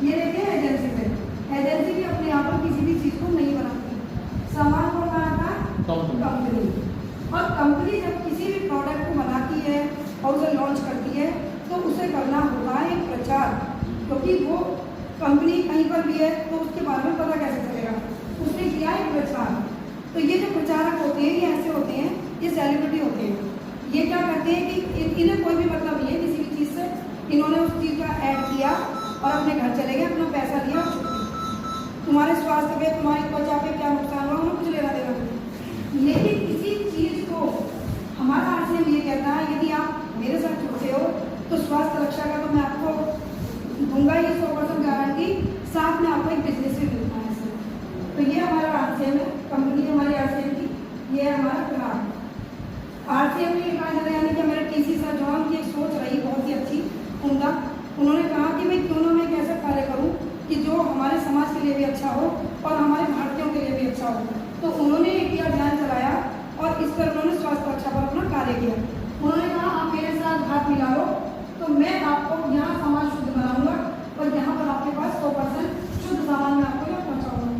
ये देखिए एजेंसी में, एजेंसी भी अपने यहाँ पर किसी भी चीज़ को नहीं बनाती, सामान को बनाता है कंपनी। और कंपनी जब किसी भी प्रोडक्ट को बनाती है और उसे लॉन्च करती है तो उसे करना होता है एक प्रचार, क्योंकि वो कंपनी कहीं पर भी है तो उसके बारे में पता कैसे चलेगा, उसने किया है प्रचार। तो ये जो प्रचारक होते हैं ये ऐसे होते हैं, ये सेलिब्रिटी होते हैं। ये क्या करते हैं कि इन्हें कोई भी मतलब नहीं है किसी भी चीज़ से, इन्होंने उस चीज़ का ऐड किया और अपने घर चले गए, अपना पैसा लिया और छुट्टी। तुम्हारे स्वास्थ्य पे, तुम्हारी त्वचा पे क्या नुकसान हुआ उन्हें कुछ लेना देना नहीं। लेकिन इसी चीज़ को हमारा आरसीएम ये कहता है यदि आप मेरे साथ जुड़ते हो तो स्वास्थ्य रक्षा का तो मैं आपको दूंगा ये 100% गारंटी, साथ में आपको एक बिजनेस भी मिलता है इससे। तो ये हमारा आरसीएम है, कंपनी हमारी आरसीएम की, ये है हमारा ग्राहक। आरसीएम ने कहा जाता है यानी कि हमारे टीसी सर जो उनकी एक सोच रही बहुत ही अच्छी उम्दा, उन्होंने कहा कि मैं क्यों ना मैं एक ऐसा कार्य करूं कि जो हमारे समाज के लिए भी अच्छा हो और हमारे भारतीयों के लिए भी अच्छा हो। तो उन्होंने एक अभियान चलाया और इस पर उन्होंने स्वास्थ्य रक्षा पर अपना कार्य किया। उन्होंने कहा आप मेरे साथ हाथ मिला लो तो मैं आपको यहाँ समाज शुद्ध बनाऊंगा और यहाँ पर आपके पास 100% शुद्ध सामान मैं आपको यहाँ पहुँचाऊंगा।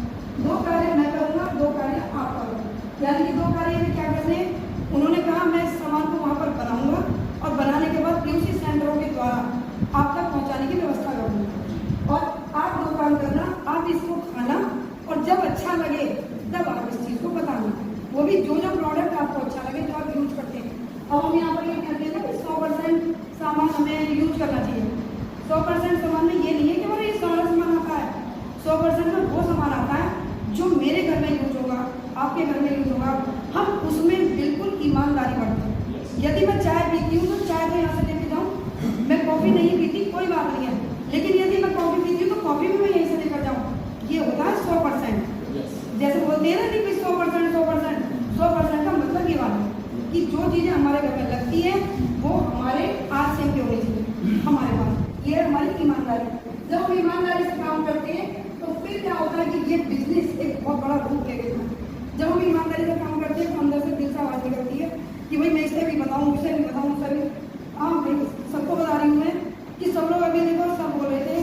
2 कार्य मैं करूँगा, 2 कार्य आप करोगे, यानी कि 2 कार्य में क्या करने हैं। उन्होंने कहा मैं इस सामान को वहाँ पर बनाऊंगा और बनाने के बाद पीयूसी सेंटरों के द्वारा आप तक पहुँचाने की व्यवस्था करूँगा। और आप 2 काम करना, आप इसको खाना और जब अच्छा लगे तब आप इस चीज़ को बताना, वो भी जो जो प्रोडक्ट आपको अच्छा लगे जो आप यूज करते हैं। और हम यहाँ पर ये कहते हैं ना कि 100% सामान हमें यूज करना चाहिए। 100% सामान में ये नहीं है कि हमारा ये सारा सामान आता है, 100% में वो सामान आता है जो मेरे घर में यूज होगा, आपके घर में यूज होगा, हम उसमें बिल्कुल ईमानदारी बरतें। यदि मैं चाय पीती हूँ तो चाय को यहाँ से लेके जाऊँ, मैं कॉफ़ी नहीं पीती कोई बात नहीं है, लेकिन यदि मैं कॉफ़ी पीती हूँ तो कॉफ़ी भी मैं यहीं से लेकर जाऊँ, ये होता है 100%। जैसे बोलते हैं ना कि 100% का मतलब ये वाला कि जो चीज़ें हमारे घर में लगती है वो हमारे आरसीएम की होनी चाहिए हमारे पास, ये हमारी ईमानदारी। जब हम ईमानदारी से काम करते हैं तो फिर क्या होता है कि ये बिजनेस एक बहुत बड़ा रूप ले लेता है। जब हम ईमानदारी से काम करते हैं तो अंदर से दिल से आवाज़ निकलती है कि भाई मैं इसे भी बताऊँ, उसे भी बताऊँ, उसे भी। हाँ भाई सबको बता रही हूँ मैं कि सब लोग अभी देखो सब बोल रहे थे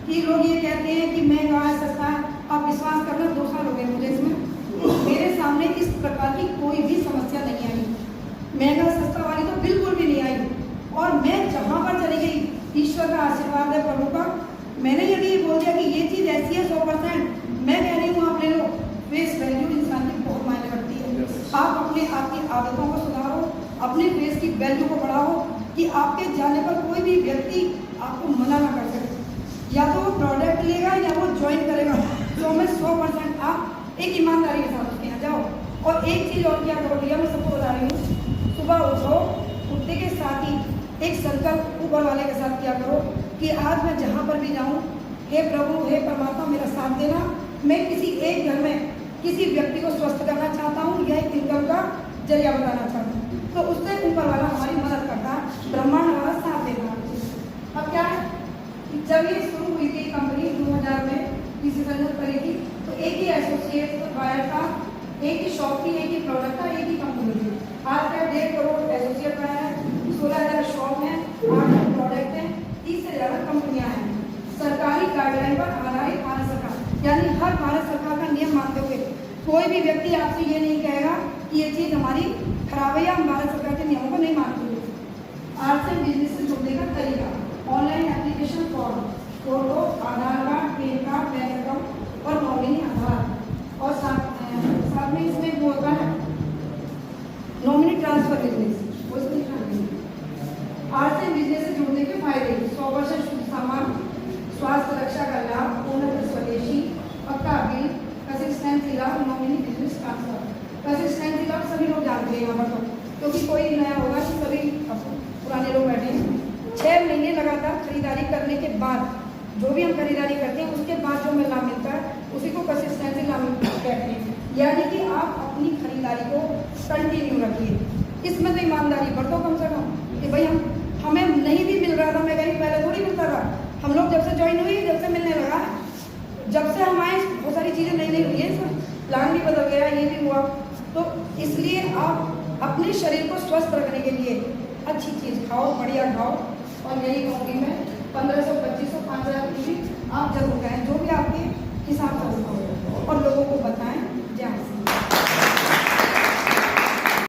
कि लोग ये कहते हैं कि महंगा है सस्ता है, आप विश्वास करना 2 साल हो गए मुझे इसमें, मेरे सामने इस प्रकार की कोई भी समस्या नहीं आई, महंगा सस्ता वाली तो बिल्कुल भी नहीं आई। और मैं जहाँ पर चली गई ईश्वर का आशीर्वाद है, प्रभु का, मैंने यदि ये बोल दिया कि ये चीज़ ऐसी है 100%, मैं कह रही हूँ आप ले लो, फेस वैल्यू इंसान की बहुत मायने रखती है। आप अपने आपकी आदतों को सुधारो, अपने फेस की वैल्यू को बढ़ाओ कि आपके जाने पर कोई भी व्यक्ति आपको मना ना कर सके, या तो वो प्रोडक्ट लेगा या वो ज्वाइन करेगा। तो मैं 100% आप एक ईमानदारी के साथ उसके यहाँ जाओ। और एक चीज़ और क्या करो भैया, मैं सबको बता रही हूँ, सुबह उठो, उठने के साथ ही एक संकल्प ऊपर वाले के साथ क्या करो कि आज मैं जहाँ पर भी जाऊँ, हे प्रभु हे परमात्मा मेरा साथ देना, मैं किसी एक घर में किसी व्यक्ति को स्वस्थ करना चाहता हूँ या एक इनकम का जरिया बताना चाहता हूँ। तो उससे ऊपर वाला हमारी मदद करता है, ब्रह्मांड हमारा साथ देता। अब क्या है, जब ये शुरू हुई थी कंपनी 2000 में किसी संजत करी थी, तो एक ही एसोसिएट बायर था, एक ही शॉप थी, एक ही प्रोडक्ट था, एक ही कंपनी थी। आज का 1.5 करोड़ एसोसिएट बायर है, 16,000 शॉप है, 8 प्रोडक्ट हैं, 30 से ज़्यादा कंपनियां हैं। सरकारी गाइडलाइन पर आधारित भारत सरकार, यानी हर भारत सरकार का नियम मानते हुए कोई भी व्यक्ति आपसे ये नहीं कहेगा कि ये चीज़ हमारी खराब है या हम भारत सरकार के नियमों को नहीं मानते हुए। आरसीएम बिजनेस से जुड़ने का तरीका, online application form, photo, Aadhaar card, PAN card, bank account और नॉमिनी आधार, और साथ में इसमें वो होता है नॉमिनी ट्रांसफर बिजनेस, वो इसमें लिखा है। आरसीएम बिजनेस से जुड़ने के फायदे, 100% शुद्ध सामान, स्वास्थ्य रक्षा का लाभ, पूर्णतः स्वदेशी, पक्का बिल, कंसिस्टेंसी लाभ, नॉमिनी बिजनेस ट्रांसफर। कंसिस्टेंसी लाभ सभी लोग जानते हैं यहाँ पर, तो क्योंकि कोई नया होगा कि सभी पुराने लोग बैठे हैं। 6 महीने लगातार खरीदारी करने के बाद, जो भी हम खरीदारी करते हैं उसके बाद जो हमें लाभ मिलता है उसी को कंसिस्टेंसी लाभ कहते हैं। यानी कि आप अपनी खरीदारी को कंटिन्यू रखिए, इसमें तो ईमानदारी बरतो कम से कम कि भाई हमें नहीं भी मिल रहा था, मैं कहीं पहले थोड़ी मिलता था, हम लोग जब से ज्वाइन हुई जब से मिलने लगा, जब से हम आए बहुत सारी चीज़ें नई हुई है, प्लान भी बदल गया, ये भी हुआ। तो इसलिए आप अपने शरीर को स्वस्थ रखने के लिए अच्छी चीज़ खाओ, बढ़िया खाओ। और यही कहूँगी मैं 1500, 2500, 5000 की अब जब हो गए